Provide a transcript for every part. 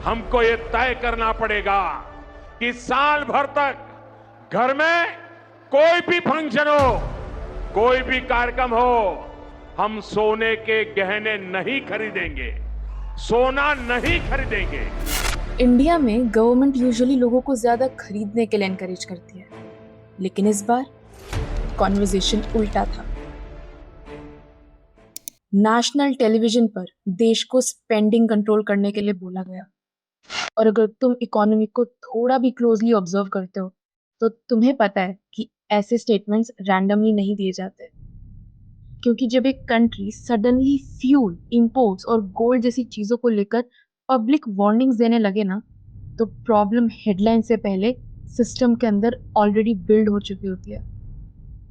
हमको ये तय करना पड़ेगा कि साल भर तक घर में कोई भी फंक्शन हो, कोई भी कार्यक्रम हो, हम सोने के गहने नहीं खरीदेंगे, सोना नहीं खरीदेंगे। इंडिया में गवर्नमेंट यूजुअली लोगों को ज्यादा खरीदने के लिए एनकरेज करती है, लेकिन इस बार कॉन्वर्सेशन उल्टा था। नेशनल टेलीविजन पर देश को स्पेंडिंग कंट्रोल करने के लिए बोला गया, और अगर तुम इकोनॉमी को थोड़ा भी क्लोजली ऑब्जर्व करते हो तो तुम्हें पता है कि ऐसे स्टेटमेंट्स रैंडमली नहीं दिए जाते, क्योंकि जब एक कंट्री सडनली फ्यूल, इंपोर्ट्स और गोल्ड जैसी चीजों को लेकर पब्लिक वार्निंग्स देने लगे ना, तो प्रॉब्लम हेडलाइन से पहले सिस्टम के अंदर ऑलरेडी बिल्ड हो चुकी होती है।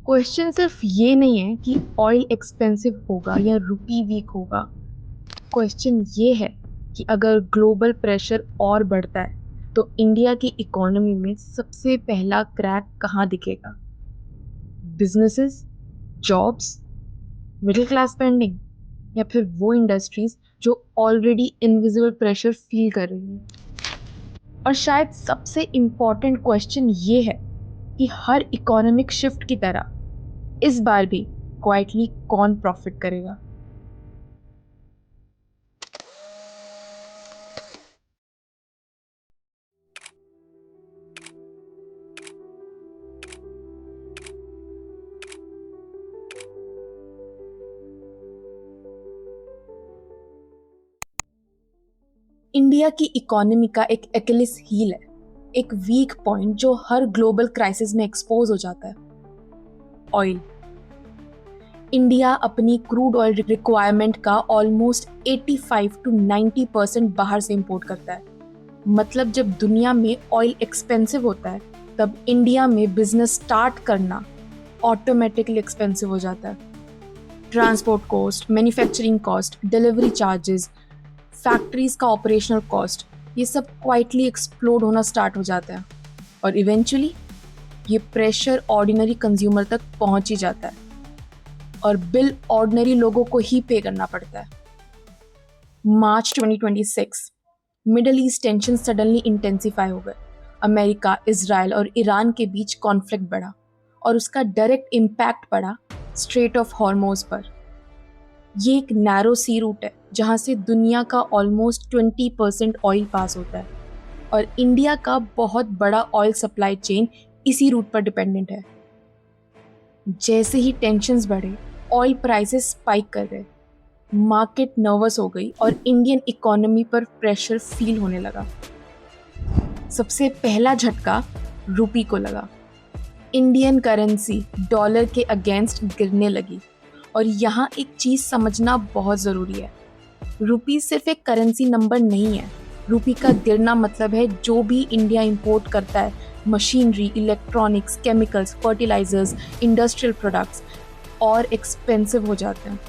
क्वेश्चन सिर्फ ये नहीं है कि ऑयल एक्सपेंसिव होगा या रुपी वीक होगा। क्वेश्चन ये है कि अगर ग्लोबल प्रेशर और बढ़ता है तो इंडिया की इकोनॉमी में सबसे पहला क्रैक कहाँ दिखेगा? Businesses, jobs, middle class spending, या फिर वो इंडस्ट्रीज जो ऑलरेडी इनविजिबल प्रेशर फील कर रही हैं? और शायद सबसे इम्पोर्टेंट क्वेश्चन ये है कि हर इकोनॉमिक शिफ्ट की तरह इस बार भी क्वाइटली कौन प्रॉफिट करेगा? इंडिया की इकोनॉमी का एक एक्लिस हील है, एक वीक पॉइंट जो हर ग्लोबल क्राइसिस में एक्सपोज हो जाता है। ऑयल। इंडिया अपनी क्रूड ऑयल रिक्वायरमेंट का ऑलमोस्ट 85 to 90% बाहर से इंपोर्ट करता है। मतलब जब दुनिया में ऑयल एक्सपेंसिव होता है तब इंडिया में बिजनेस स्टार्ट करना ऑटोमेटिकली एक्सपेंसिव हो जाता है। Transport cost, manufacturing cost, delivery charges, factories का ऑपरेशनल कॉस्ट, ये सब क्वाइटली एक्सप्लोड होना स्टार्ट हो जाता है, और इवेंचुअली ये प्रेशर ऑर्डिनरी कंज्यूमर तक पहुंच ही जाता है, और बिल ऑर्डिनरी लोगों को ही पे करना पड़ता है। मार्च 2026 middle east tension suddenly intensify हो गए। अमेरिका, इजराइल और ईरान के बीच कॉन्फ्लिक्ट बढ़ा, और उसका डायरेक्ट इम्पैक्ट पड़ा स्ट्रेट ऑफ हॉर्मोज पर। ये एक नैरो सी रूट है जहाँ से दुनिया का ऑलमोस्ट 20% ऑयल पास होता है, और इंडिया का बहुत बड़ा ऑयल सप्लाई चेन इसी रूट पर डिपेंडेंट है। जैसे ही टेंशन्स बढ़े, ऑयल प्राइसेस स्पाइक कर गए, मार्केट नर्वस हो गई और इंडियन इकोनॉमी पर प्रेशर फील होने लगा। सबसे पहला झटका रुपी को लगा। इंडियन करेंसी डॉलर के अगेंस्ट गिरने लगी, और यहाँ एक चीज़ समझना बहुत ज़रूरी है। रुपी सिर्फ एक करेंसी नंबर नहीं है। रुपी का गिरना मतलब है जो भी इंडिया इंपोर्ट करता है, machinery, electronics, chemicals, fertilizers, industrial products, और एक्सपेंसिव हो जाते हैं।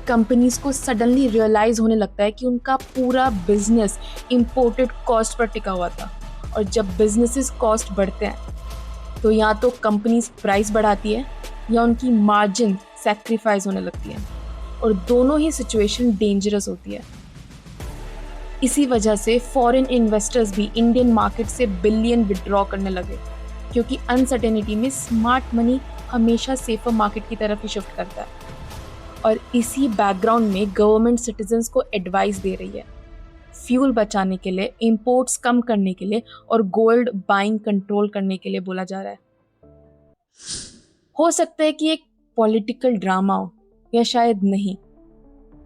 कंपनीज को सडनली रियलाइज़ होने लगता है कि उनका पूरा बिजनेस इंपोर्टेड कॉस्ट पर टिका हुआ था, और जब बिजनेसेस कॉस्ट बढ़ते हैं तो या तो कंपनीज प्राइस बढ़ाती है या उनकी मार्जिन सैक्रिफाइस होने लगती है, और दोनों ही सिचुएशन डेंजरस होती है। इसी वजह से फॉरेन इन्वेस्टर्स भी इंडियन मार्केट से बिलियन विड्रॉ करने लगे, क्योंकि अनसर्टेनिटी में स्मार्ट मनी हमेशा सेफर मार्केट की तरफ ही शिफ्ट करता है। और इसी बैकग्राउंड में गवर्नमेंट सिटीजन्स को एडवाइस दे रही है, फ्यूल बचाने के लिए, इंपोर्ट्स कम करने के लिए और गोल्ड बाइंग कंट्रोल करने के लिए बोला जा रहा है। हो सकता है कि एक पॉलिटिकल ड्रामा हो, या शायद नहीं,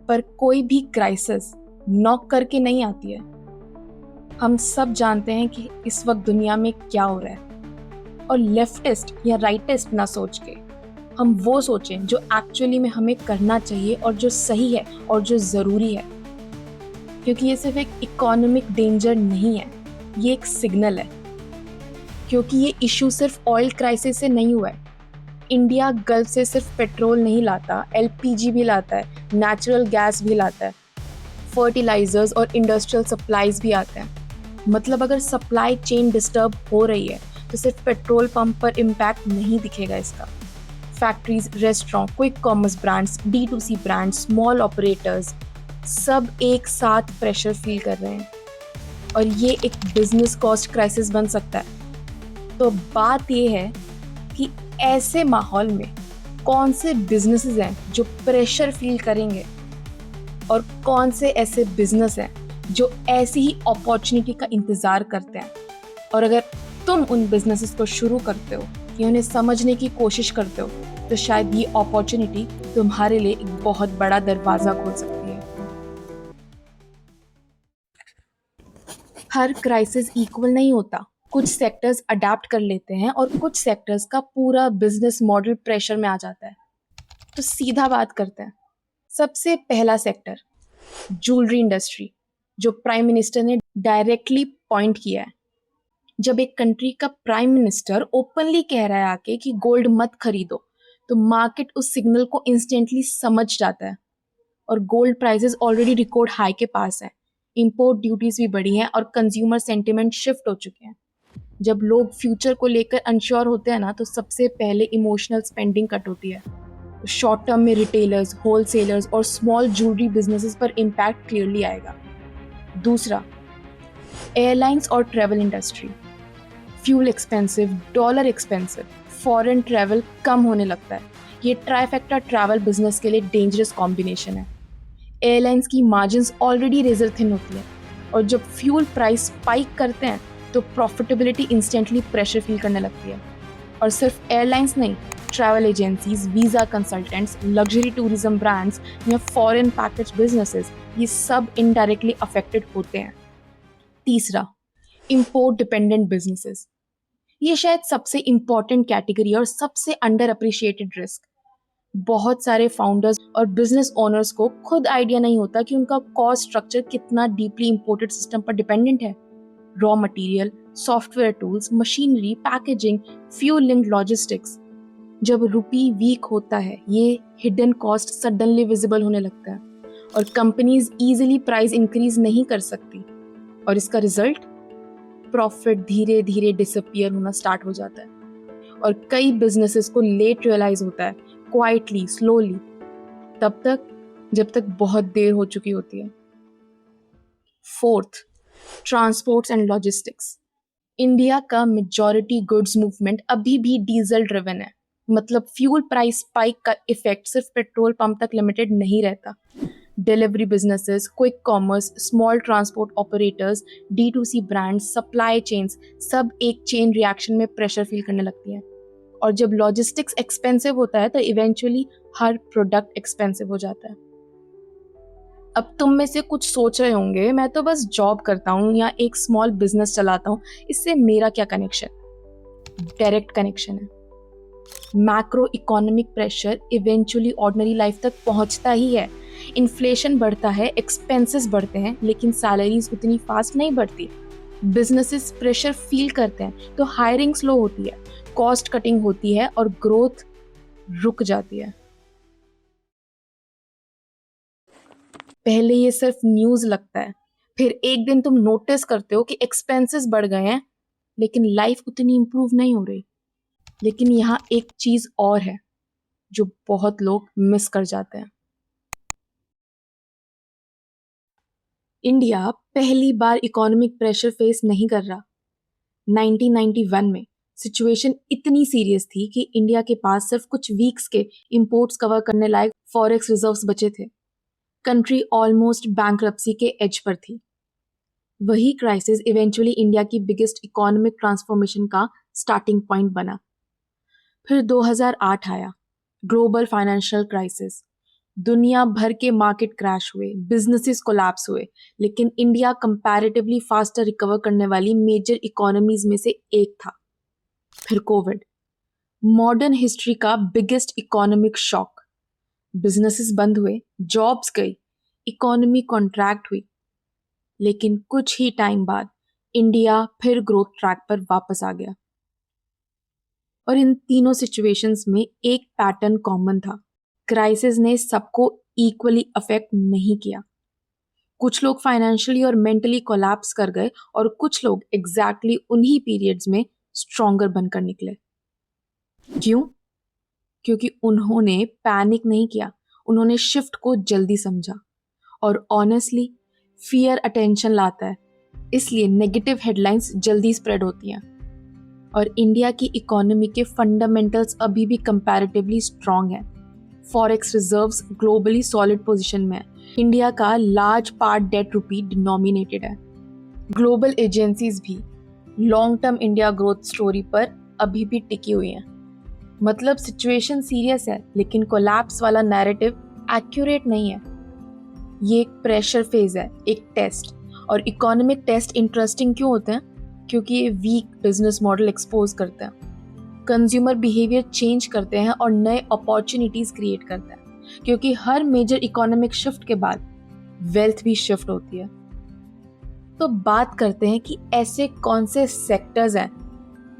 पर कोई भी क्राइसिस नॉक करके नहीं आती है। हम सब जानते हैं कि इस वक्त दुनिया में क्या हो रहा है, और लेफ्टिस्ट या राइटिस्ट ना सोच के हम वो सोचें जो एक्चुअली में हमें करना चाहिए और जो सही है और जो ज़रूरी है, क्योंकि ये सिर्फ एक इकोनॉमिक डेंजर नहीं है, ये एक सिग्नल है। क्योंकि ये इशू सिर्फ ऑयल क्राइसिस से नहीं हुआ है। इंडिया गल्फ से सिर्फ पेट्रोल नहीं लाता, एलपीजी भी लाता है, नेचुरल गैस भी लाता है, फर्टिलाइजर्स और इंडस्ट्रियल सप्लाईज भी आते हैं। मतलब अगर सप्लाई चेन डिस्टर्ब हो रही है तो सिर्फ पेट्रोल पंप पर इम्पैक्ट नहीं दिखेगा इसका। Factories, restaurant, quick commerce brands, D2C brands, small operators, सब एक साथ प्रेशर फील कर रहे हैं। और ये एक बिजनेस कॉस्ट क्राइसिस बन सकता है। तो बात ये है कि ऐसे माहौल में कौन से बिजनेसेस हैं जो प्रेशर फील करेंगे और कौन से ऐसे बिजनेस हैं जो ऐसी ही अपॉर्चुनिटी का इंतजार करते हैं। और अगर तुम उन बिजनेसेस को शुरू करते हो या उन्हें समझने की कोशिश करते हो तो शायद ये अपॉर्चुनिटी तुम्हारे लिए एक बहुत बड़ा दरवाजा खोल सकती है। हर क्राइसिस इक्वल नहीं होता। कुछ सेक्टर्स अडेप्ट कर लेते हैं और कुछ सेक्टर्स का पूरा बिजनेस मॉडल प्रेशर में आ जाता है। तो सीधा बात करते हैं। सबसे पहला सेक्टर ज्वेलरी इंडस्ट्री, जो प्राइम मिनिस्टर ने डायरेक्टली पॉइंट किया है। जब एक कंट्री का प्राइम मिनिस्टर ओपनली कह रहा है आके कि गोल्ड मत खरीदो, तो मार्केट उस सिग्नल को इंस्टेंटली समझ जाता है। और gold prices already record high के पास है, इंपोर्ट ड्यूटीज भी बढ़ी हैं और कंज्यूमर सेंटिमेंट शिफ्ट हो चुके हैं। जब लोग फ्यूचर को लेकर अनश्योर होते हैं ना, तो सबसे पहले इमोशनल स्पेंडिंग कट होती है। शॉर्ट टर्म में रिटेलर्स, होलसेलर्स और स्मॉल ज्वेलरी बिजनेसेस पर इम्पैक्ट क्लियरली आएगा। दूसरा, एयरलाइंस और travel industry. Fuel expensive, dollar expensive, foreign travel कम होने लगता है। ये ट्राइफेक्टा ट्रैवल बिजनेस के लिए डेंजरस कॉम्बिनेशन है। एयरलाइंस की मार्जिन्स ऑलरेडी रेजर थिन होती है और जब फ्यूल प्राइस स्पाइक करते हैं तो प्रॉफिटेबिलिटी इंस्टेंटली प्रेशर फील करने लगती है। और सिर्फ एयरलाइंस नहीं, travel agencies, visa consultants, luxury tourism brands या फॉरेन पैकेज बिजनेसेस, ये सब इनडायरेक्टली अफेक्टेड होते हैं। तीसरा, इंपोर्ट डिपेंडेंट बिजनेसेस। ये शायद सबसे इंपॉर्टेंट कैटेगरी और सबसे अंडर अप्रिशिएटेड रिस्क। बहुत सारे फाउंडर्स और बिजनेस ओनर्स को खुद आइडिया नहीं होता कि उनका कॉस्ट स्ट्रक्चर कितना डीपली इंपोर्टेड सिस्टम पर डिपेंडेंट है। Raw material, software tools, machinery, packaging, fuel linked logistics. जब रुपी वीक होता है, ये हिडन कॉस्ट सडनली विजिबल होने लगता है और कंपनीज इजीली प्राइस इंक्रीज नहीं कर सकती। और इसका रिजल्ट, प्रॉफिट धीरे धीरे डिसअपियर होना स्टार्ट हो जाता है। और कई बिजनेसेस को लेट रियलाइज होता है, क्वाइटली, स्लोली, तब तक जब तक बहुत देर हो चुकी होती है। Fourth, transports and logistics. India का मेजॉरिटी गुड्स मूवमेंट अभी भी डीजल ड्रिवन है। मतलब फ्यूल प्राइस स्पाइक का इफेक्ट सिर्फ पेट्रोल पंप तक लिमिटेड नहीं रहता। Delivery businesses, quick commerce, small transport operators, D2C brands, supply chains, सब एक चेन रिएक्शन में प्रेशर फील करने लगती हैं। और जब लॉजिस्टिक्स एक्सपेंसिव होता है तो इवेंचुअली हर प्रोडक्ट एक्सपेंसिव हो जाता है। अब तुम में से कुछ सोच रहे होंगे, मैं तो बस जॉब करता हूँ या एक स्मॉल बिजनेस चलाता हूँ, इससे मेरा क्या कनेक्शन? डायरेक्ट कनेक्शन है। Macro economic pressure eventually ordinary life तक पहुंचता ही है। इन्फ्लेशन बढ़ता है, एक्सपेंसेस बढ़ते हैं, लेकिन सैलरीज उतनी फास्ट नहीं बढ़ती। बिजनेसेस प्रेशर फील करते हैं तो हायरिंग स्लो होती है, कॉस्ट कटिंग होती है और ग्रोथ रुक जाती है। पहले ये सिर्फ न्यूज लगता है, फिर एक दिन तुम नोटिस करते हो कि एक्सपेंसेस बढ़ गए हैं, लेकिन लाइफ उतनी इंप्रूव नहीं हो रही। लेकिन यहाँ एक चीज और है जो बहुत लोग मिस कर जाते हैं। इंडिया पहली बार इकोनॉमिक प्रेशर फेस नहीं कर रहा। 1991 में सिचुएशन इतनी सीरियस थी कि इंडिया के पास सिर्फ कुछ वीक्स के इंपोर्ट्स कवर करने लायक फॉरेक्स रिजर्व्स बचे थे। कंट्री ऑलमोस्ट बैंकरप्सी के एज पर थी। वही क्राइसिस इवेंचुअली इंडिया की बिगेस्ट इकोनॉमिक ट्रांसफॉर्मेशन का स्टार्टिंग पॉइंट बना। फिर 2008 आया, ग्लोबल फाइनेंशियल क्राइसिस। दुनिया भर के मार्केट क्रैश हुए, बिजनेसेस कोलैप्स हुए, लेकिन इंडिया कंपैरेटिवली फास्टर रिकवर करने वाली मेजर इकोनॉमीज में से एक था। फिर कोविड, मॉडर्न हिस्ट्री का बिगेस्ट इकोनॉमिक शॉक। बिजनेसेस बंद हुए, जॉब्स गई, इकोनॉमी कॉन्ट्रैक्ट हुई, लेकिन कुछ ही टाइम बाद इंडिया फिर ग्रोथ ट्रैक पर वापस आ गया। और इन तीनों सिचुएशंस में एक पैटर्न कॉमन था, क्राइसिस ने सबको इक्वली अफेक्ट नहीं किया। कुछ लोग फाइनेंशियली और मेंटली कोलैप्स कर गए और कुछ लोग एग्जैक्टली उन्हीं पीरियड्स में स्ट्रॉन्गर बनकर निकले। क्यों? क्योंकि उन्होंने पैनिक नहीं किया, उन्होंने शिफ्ट को जल्दी समझा। और ऑनेस्टली, फियर अटेंशन लाता है, इसलिए नेगेटिव हेडलाइंस जल्दी स्प्रेड होती हैं। और इंडिया की इकोनॉमी के फंडामेंटल्स अभी भी कंपैरेटिवली स्ट्रांग हैं। Forex reserves globally solid position में है। इंडिया का लार्ज पार्ट डेट रुपी डिनोमिनेटेड है। ग्लोबल एजेंसीज भी long term India growth story पर अभी भी टिकी हुई हैं। मतलब सिचुएशन सीरियस है, लेकिन कोलैप्स वाला नैरेटिव एक्यूरेट नहीं है। ये एक प्रेशर फेज है, एक टेस्ट। और इकोनॉमिक टेस्ट इंटरेस्टिंग क्यों होते हैं? क्योंकि ये वीक बिजनेस मॉडल एक्सपोज करते हैं, कंज्यूमर बिहेवियर चेंज करते हैं और नए अपॉर्चुनिटीज क्रिएट करते हैं। क्योंकि हर मेजर इकोनॉमिक शिफ्ट के बाद वेल्थ भी शिफ्ट होती है। तो बात करते हैं कि ऐसे कौन से सेक्टर्स हैं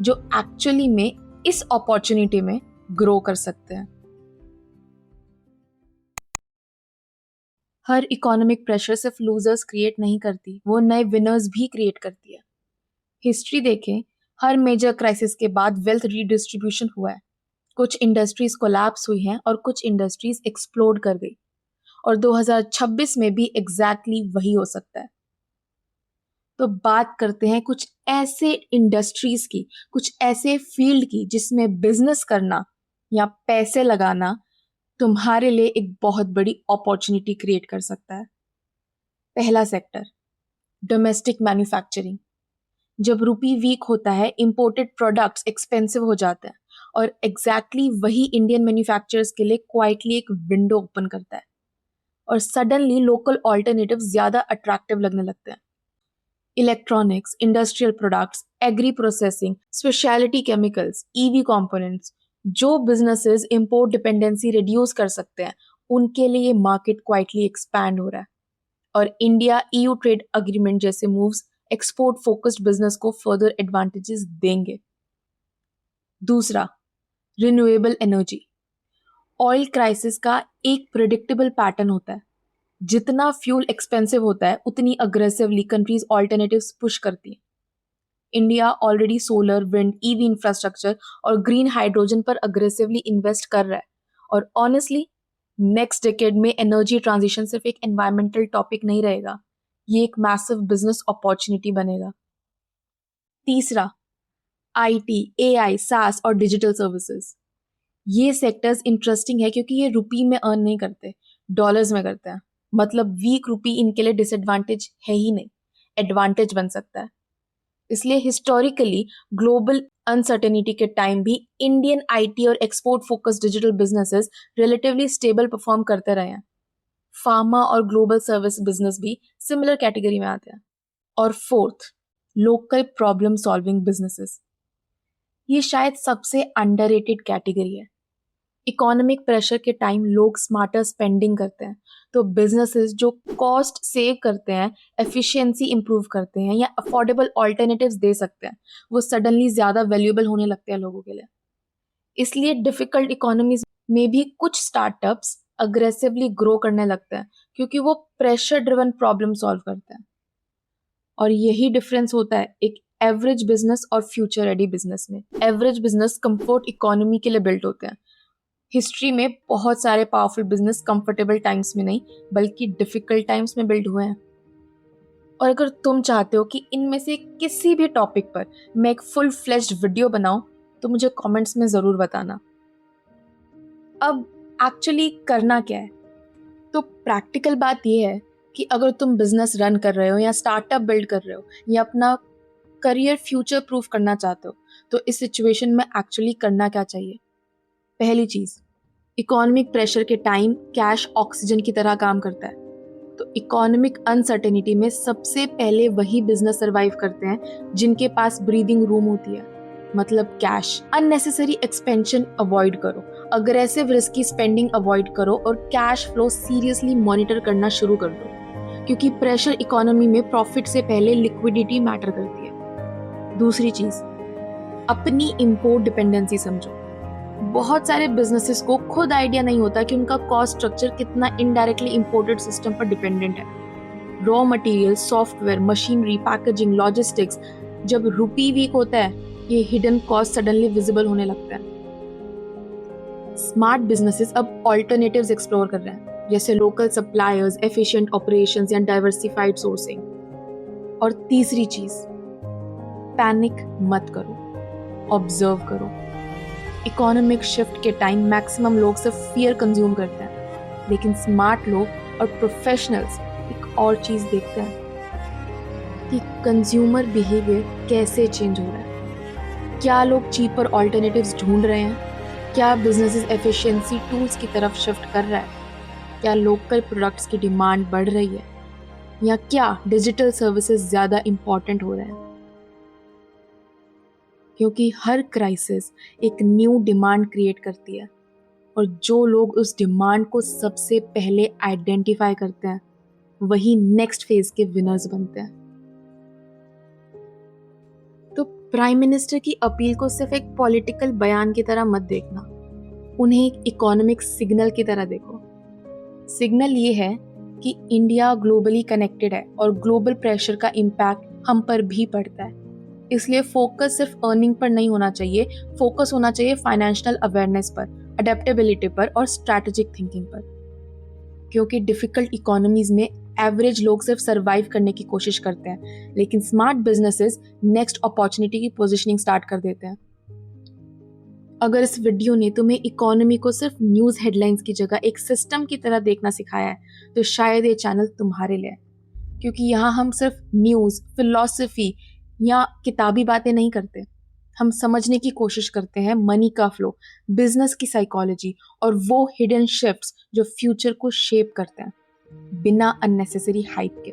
जो एक्चुअली में इस अपॉर्चुनिटी में ग्रो कर सकते हैं। हर इकोनॉमिक प्रेशर सिर्फ लूजर्स क्रिएट नहीं करती, वो नए विनर्स भी क्रिएट करती है। हिस्ट्री देखें, हर मेजर क्राइसिस के बाद वेल्थ रीडिस्ट्रीब्यूशन हुआ है। कुछ इंडस्ट्रीज कोलैप्स हुई हैं और कुछ इंडस्ट्रीज एक्सप्लोड कर गई। और 2026 में भी एग्जैक्टली वही हो सकता है। तो बात करते हैं कुछ ऐसे इंडस्ट्रीज की, कुछ ऐसे फील्ड की जिसमें बिजनेस करना या पैसे लगाना तुम्हारे लिए एक बहुत बड़ी अपॉर्चुनिटी क्रिएट कर सकता है। पहला सेक्टर, डोमेस्टिक मैन्युफैक्चरिंग। जब रुपी वीक होता है, इंपोर्टेड प्रोडक्ट्स एक्सपेंसिव हो जाते हैं और एग्जैक्टली वही इंडियन मैन्युफैक्चरर्स के लिए क्वाइटली एक विंडो ओपन करता है और सडनली लोकल ऑल्टरनेटिव ज्यादा अट्रैक्टिव लगने लगते हैं। Electronics, industrial products, agri processing, speciality chemicals, EV components, जो बिजनेसेस इंपोर्ट डिपेंडेंसी रिड्यूस कर सकते हैं, उनके लिए ये मार्केट क्वाइटली एक्सपैंड हो रहा है। और इंडिया ईयू ट्रेड एग्रीमेंट जैसे मूव्स एक्सपोर्ट फोकस्ड बिजनेस को फर्दर एडवांटेजेस देंगे। दूसरा, रिन्यूएबल एनर्जी। ऑयल क्राइसिस का एक प्रिडिक्टेबल पैटर्न होता है। जितना फ्यूल एक्सपेंसिव होता है, उतनी अग्रेसिवली कंट्रीज ऑल्टरनेटिव्स पुश करती हैं। India already solar, wind, EV infrastructure और ग्रीन हाइड्रोजन पर अग्रेसिवली इन्वेस्ट कर रहा है। और ऑनेस्टली नेक्स्ट डिकेड में एनर्जी ट्रांजिशन सिर्फ एक एनवायरमेंटल टॉपिक नहीं रहेगा, ये एक मैसिव बिजनेस अपॉर्चुनिटी बनेगा। तीसरा, आईटी, एआई, सास और डिजिटल सर्विसेज। ये सेक्टर्स इंटरेस्टिंग है क्योंकि ये रुपी में अर्न नहीं करते, डॉलर्स में करते हैं। मतलब वीक रुपी इनके लिए डिसएडवांटेज है ही नहीं, एडवांटेज बन सकता है। इसलिए हिस्टोरिकली ग्लोबल अनसर्टेनिटी के टाइम भी इंडियन आईटी और export focused digital businesses relatively stable perform करते रहे हैं। फार्मा और ग्लोबल सर्विस बिजनेस भी सिमिलर कैटेगरी में आते हैं। और fourth, local problem solving businesses. ये शायद सबसे अंडररेटेड कैटेगरी है। इकोनॉमिक प्रेशर के टाइम लोग स्मार्टर स्पेंडिंग करते हैं, तो बिजनेसेस जो कॉस्ट सेव करते हैं, एफिशिएंसी इंप्रूव करते हैं या अफोर्डेबल ऑल्टरनेटिव्स दे सकते हैं, वो सडनली ज्यादा वैल्यूएबल होने लगते हैं लोगों के लिए। इसलिए डिफिकल्ट इकोनॉमीज में भी कुछ स्टार्टअप्स अग्रेसिवली ग्रो करने लगते हैं क्योंकि वो प्रेशर ड्रिवन प्रॉब्लम सॉल्व करते हैं। और यही डिफरेंस होता है एक एवरेज बिजनेस और फ्यूचर रेडी बिजनेस में। एवरेज बिजनेस कंफर्ट इकोनॉमी के लिए बिल्ट होते हैं। हिस्ट्री में बहुत सारे पावरफुल बिजनेस कंफर्टेबल टाइम्स में नहीं बल्कि डिफिकल्ट टाइम्स में बिल्ड हुए हैं। और अगर तुम चाहते हो कि इनमें से किसी भी टॉपिक पर मैं एक फुल फ्लेश्ड वीडियो बनाऊं, तो मुझे कमेंट्स में जरूर बताना। अब एक्चुअली करना क्या है? तो प्रैक्टिकल बात यह है कि अगर तुम बिजनेस रन कर रहे हो या स्टार्टअप बिल्ड कर रहे हो या अपना करियर फ्यूचर प्रूफ करना चाहते हो, तो इस सिचुएशन में एक्चुअली करना क्या चाहिए? पहली चीज, इकोनॉमिक प्रेशर के टाइम कैश ऑक्सीजन की तरह काम करता है। तो इकोनॉमिक अनसर्टेनिटी में सबसे पहले वही बिजनेस सर्वाइव करते हैं जिनके पास ब्रीदिंग रूम होती है, मतलब कैश। अननेसेसरी एक्सपेंशन अवॉइड करो, अग्रेसिव रिस्की स्पेंडिंग अवॉइड करो और कैश फ्लो सीरियसली मॉनिटर करना शुरू कर दो, क्योंकि प्रेशर इकोनॉमी में प्रॉफिट से पहले लिक्विडिटी मैटर करती है। दूसरी चीज, अपनी इंपोर्ट डिपेंडेंसी समझो। बहुत सारे बिजनेसेस को खुद आइडिया नहीं होता कि उनका कॉस्ट स्ट्रक्चर कितना इनडायरेक्टली इंपोर्टेड सिस्टम पर डिपेंडेंट है। Raw material, software, machinery, packaging, logistics. जब रुपी वीक होता है, ये हिडन कॉस्ट सडनली विजिबल होने लगता है। स्मार्ट बिजनेसेस अब ऑल्टरनेटिव्स एक्सप्लोर कर रहे हैं, जैसे लोकल सप्लायर्स, एफिशिएंट ऑपरेशंस या डाइवर्सिफाइड सोर्सिंग। और तीसरी चीज, पैनिक मत करो, ऑब्जर्व करो। इकोनॉमिक शिफ्ट के टाइम मैक्सिमम लोग सिर्फ फियर कंज्यूम करते हैं, लेकिन स्मार्ट लोग और प्रोफेशनल्स एक और चीज देखते हैं कि कंज्यूमर बिहेवियर कैसे चेंज हो रहा है। क्या लोग चीपर ऑल्टरनेटिव्स ढूंढ रहे हैं? क्या बिजनेसेस एफिशिएंसी टूल्स की तरफ शिफ्ट कर रहा है? क्या लोकल प्रोडक्ट्स की डिमांड बढ़ रही है? या क्या डिजिटल सर्विसेज ज़्यादा इम्पॉर्टेंट हो रहे हैं? क्योंकि हर क्राइसिस एक न्यू डिमांड क्रिएट करती है, और जो लोग उस डिमांड को सबसे पहले आइडेंटिफाई करते हैं वही नेक्स्ट फेज के विनर्स बनते हैं। तो प्राइम मिनिस्टर की अपील को सिर्फ एक पॉलिटिकल बयान की तरह मत देखना, उन्हें एक इकोनॉमिक सिग्नल की तरह देखो। सिग्नल ये है कि इंडिया ग्लोबली कनेक्टेड है और ग्लोबल प्रेशर का इम्पैक्ट हम पर भी पड़ता है। इसलिए फोकस सिर्फ अर्निंग पर नहीं होना चाहिए, फोकस होना चाहिए फाइनेंशियल अवेयरनेस पर, अडेप्टेबिलिटी पर और स्ट्रैटेजिक थिंकिंग पर। क्योंकि डिफिकल्ट इकोनॉमीज में एवरेज लोग सिर्फ सरवाइव करने की कोशिश करते हैं, लेकिन स्मार्ट बिजनेसेस नेक्स्ट अपॉर्चुनिटी की पोजीशनिंग स्टार्ट कर देते हैं। अगर इस वीडियो ने तुम्हें इकोनॉमी को सिर्फ न्यूज़ हेडलाइंस की जगह एक सिस्टम की तरह देखना सिखाया है, तो शायद ये चैनल तुम्हारे लिए है। क्योंकि यहाँ हम सिर्फ न्यूज़, फिलॉसफी या किताबी बातें नहीं करते, हम समझने की कोशिश करते हैं मनी का फ्लो, बिजनेस की साइकोलॉजी और वो हिडन शिफ्ट्स जो फ्यूचर को शेप करते हैं बिना अननेसेसरी हाइप के।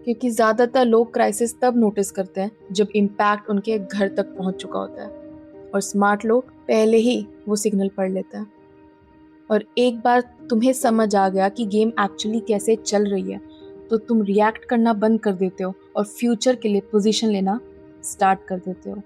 क्योंकि ज़्यादातर लोग क्राइसिस तब नोटिस करते हैं जब इम्पैक्ट उनके घर तक पहुंच चुका होता है, और स्मार्ट लोग पहले ही वो सिग्नल पढ़ लेते हैं। और एक बार तुम्हें समझ आ गया कि गेम एक्चुअली कैसे चल रही है, तो तुम रिएक्ट करना बंद कर देते हो और फ्यूचर के लिए पोजीशन लेना स्टार्ट कर देते हो।